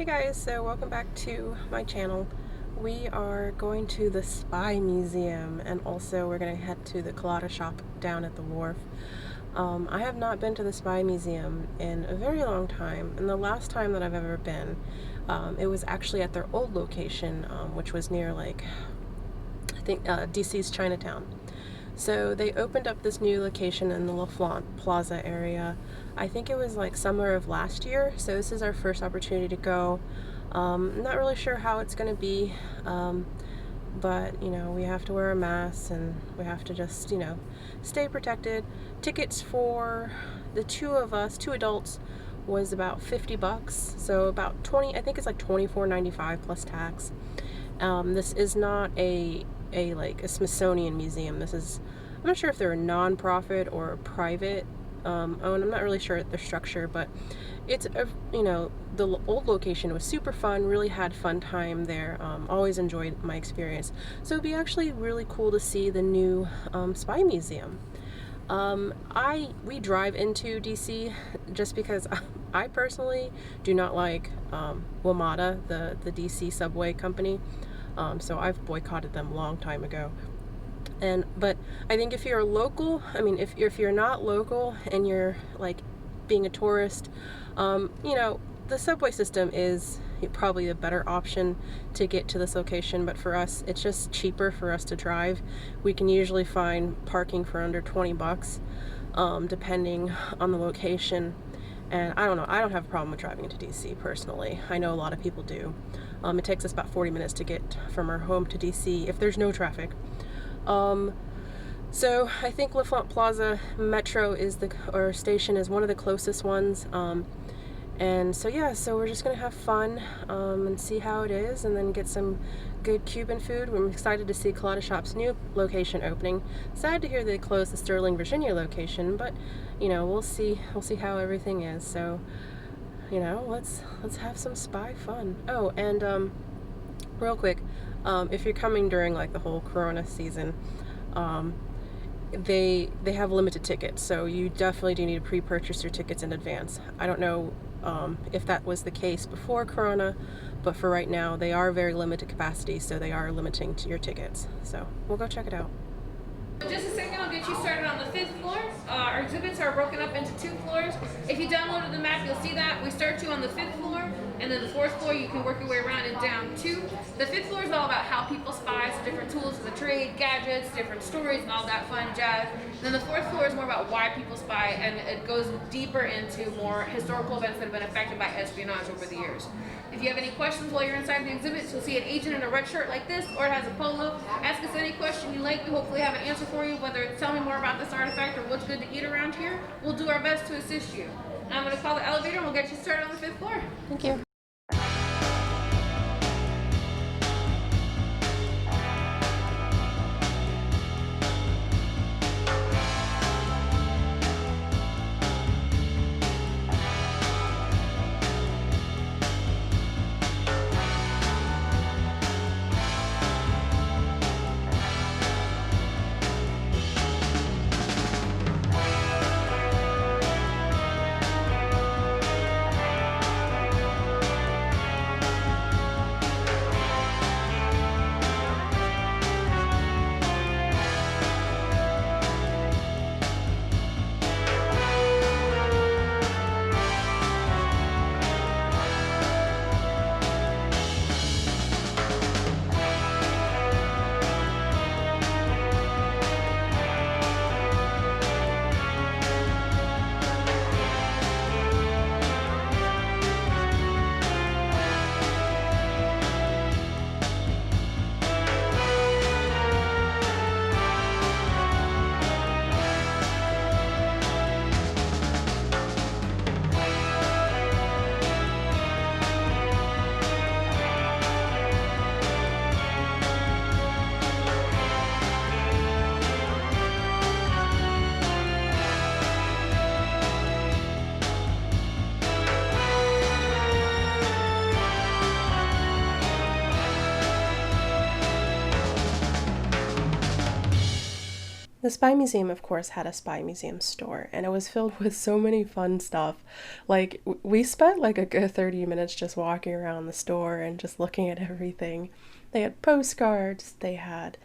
Guys, so welcome back to my channel. We are going to the Spy Museum, and also we're going to head to the Colada Shop down at the Wharf. I have not been to the Spy Museum in a very long time, and the last time that I've ever been, it was actually at their old location, which was near, like, I think DC's Chinatown. So they opened up this new location in the Plaza area. I think it was like summer of last year, so this is our first opportunity to go. Not really sure how it's going to be, but you know, we have to wear a mask and we have to just, you know, stay protected. Tickets for the two adults, was about $50, so about 20, I think it's like $24.95 plus tax. This is not a Smithsonian museum. This is, I'm not sure if they're a non-profit or a private owned. I'm not really sure their structure, but it's you know, the old location was super fun. Really had fun time there. Always enjoyed my experience. So it'd be actually really cool to see the new Spy Museum. We drive into DC just because I personally do not like WMATA, the DC subway company. So I've boycotted them a long time ago. But I think if you're local, I mean, if you're not local and you're like being a tourist, you know, the subway system is probably a better option to get to this location. But for us, it's just cheaper for us to drive. We can usually find parking for under $20, depending on the location. And I don't know, I don't have a problem with driving into DC personally. I know a lot of people do. It takes us about 40 minutes to get from our home to DC if there's no traffic. So I think L'Enfant Plaza Metro station is one of the closest ones. And so yeah, so we're just gonna have fun and see how it is, and then get some good Cuban food. I'm excited to see Colada Shop's new location opening. Sad to hear they closed the Sterling, Virginia location, but you know, we'll see how everything is. So, you know, let's have some spy fun. Oh, and real quick, if you're coming during like the whole Corona season, they have limited tickets, so you definitely do need to pre-purchase your tickets in advance. I don't know if that was the case before Corona, but for right now they are very limited capacity, so they are limiting to your tickets. So we'll go check it out. Just a second, I'll get you started on the 5th floor. Our exhibits are broken up into 2 floors. If you downloaded the map, you'll see that. We start you on the 5th floor, and then the 4th floor, you can work your way around and down to. The 5th floor is all about how people spy, so different tools of the trade, gadgets, different stories, and all that fun jazz. And then the 4th floor is more about why people spy, and it goes deeper into more historical events that have been affected by espionage over the years. If you have any questions while you're inside the exhibits, you'll see an agent in a red shirt like this, or it has a polo. Ask us any question you like. We hopefully have an answer for you, whether it's tell me more about this artifact or what's good to eat around here. We'll do our best to assist you. I'm going to call the elevator and we'll get you started on the 5th floor. Thank you. The Spy Museum, of course, had a Spy Museum store, and it was filled with so many fun stuff. Like, we spent like a good 30 minutes just walking around the store and just looking at everything. They had postcards, they had,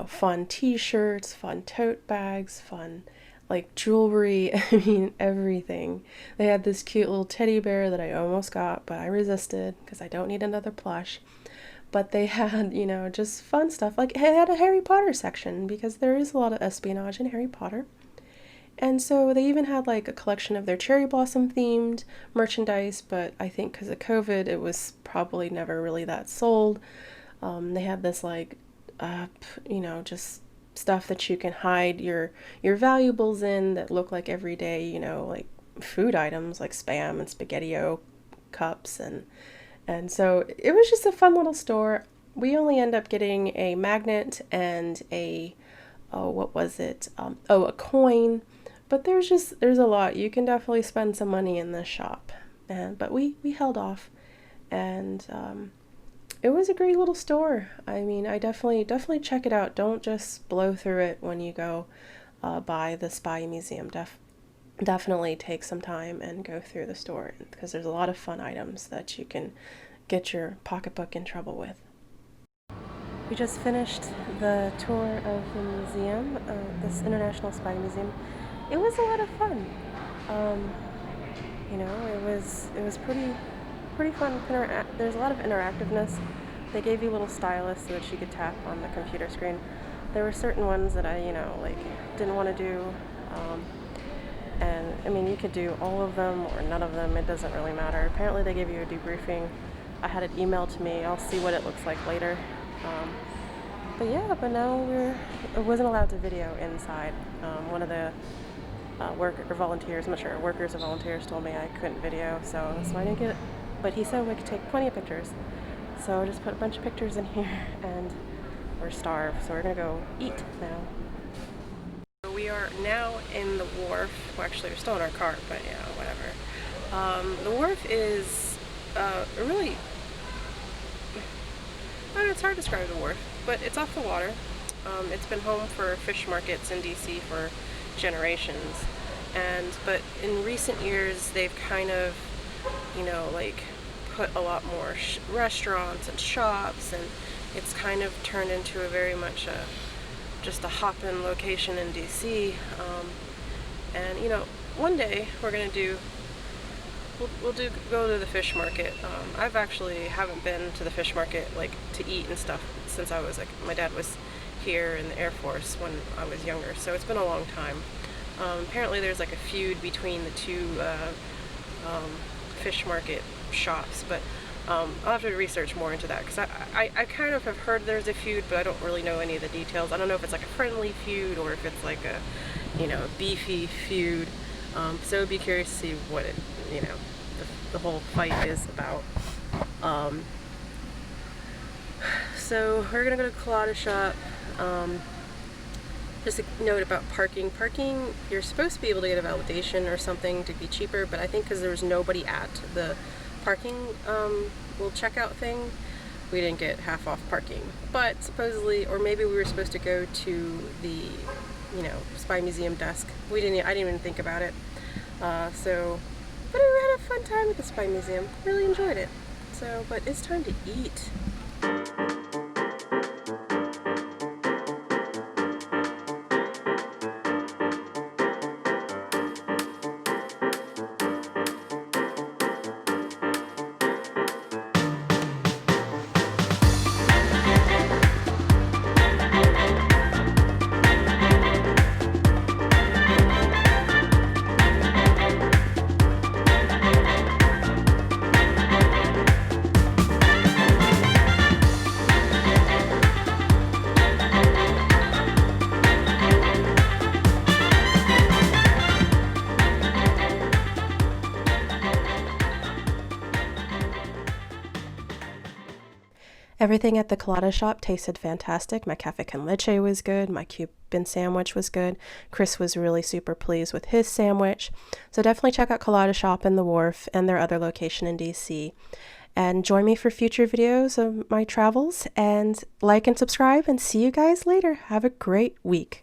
fun t-shirts, fun tote bags, fun, like, jewelry, I mean, everything. They had this cute little teddy bear that I almost got, but I resisted because I don't need another plush. But they had, just fun stuff. Like, it had a Harry Potter section because there is a lot of espionage in Harry Potter. And so they even had like a collection of their cherry blossom themed merchandise, but I think because of COVID, it was probably never really that sold. They had this like, just stuff that you can hide your valuables in that look like everyday, like food items like Spam and SpaghettiO cups and so it was just a fun little store. We only end up getting a magnet and a, what was it? A coin. But there's a lot. You can definitely spend some money in this shop. But we held off. And it was a great little store. I mean, I definitely check it out. Don't just blow through it when you go by the Spy Museum. Definitely take some time and go through the store because there's a lot of fun items that you can get your pocketbook in trouble with. We just finished the tour of the museum, this International Spy Museum. It was a lot of fun. It was pretty fun. There's a lot of interactiveness. They gave you little stylus so that you could tap on the computer screen. There were certain ones that I, didn't want to do. And I mean, you could do all of them or none of them, it doesn't really matter. Apparently they gave you a debriefing. I had it emailed to me. I'll see what it looks like later. But now I wasn't allowed to video inside. One of the volunteers, I'm not sure, workers or volunteers told me I couldn't video, so I didn't get it. But he said we could take plenty of pictures. So I just put a bunch of pictures in here and we're starved, so we're gonna go eat now. We are now in the Wharf. Well, actually, we're still in our car, but whatever. The Wharf is really, I don't know, it's hard to describe the Wharf, but it's off the water. It's been home for fish markets in DC for generations, but in recent years they've kind of, put a lot more restaurants and shops, and it's kind of turned into a very much just a hop-in location in DC, and one day we're gonna go to the fish market. I've actually haven't been to the fish market to eat and stuff since I was my dad was here in the Air Force when I was younger, so it's been a long time. Apparently there's a feud between the two fish market shops, but I'll have to research more into that because I kind of have heard there's a feud, but I don't really know any of the details. I don't know if it's a friendly feud or if it's a beefy feud. So I'd be curious to see what it, the whole fight is about. So we're gonna go to Colada Shop. Just a note about parking. Parking, you're supposed to be able to get a validation or something to be cheaper, but I think because there was nobody at the parking checkout thing, we didn't get half off parking. But supposedly, or maybe we were supposed to go to the, Spy Museum desk. I didn't even think about it. But we had a fun time at the Spy Museum. Really enjoyed it. But it's time to eat. Everything at the Colada Shop tasted fantastic. My cafe con leche was good. My Cuban sandwich was good. Chris was really super pleased with his sandwich. So definitely check out Colada Shop in the Wharf and their other location in DC. And join me for future videos of my travels. And like and subscribe, and see you guys later. Have a great week.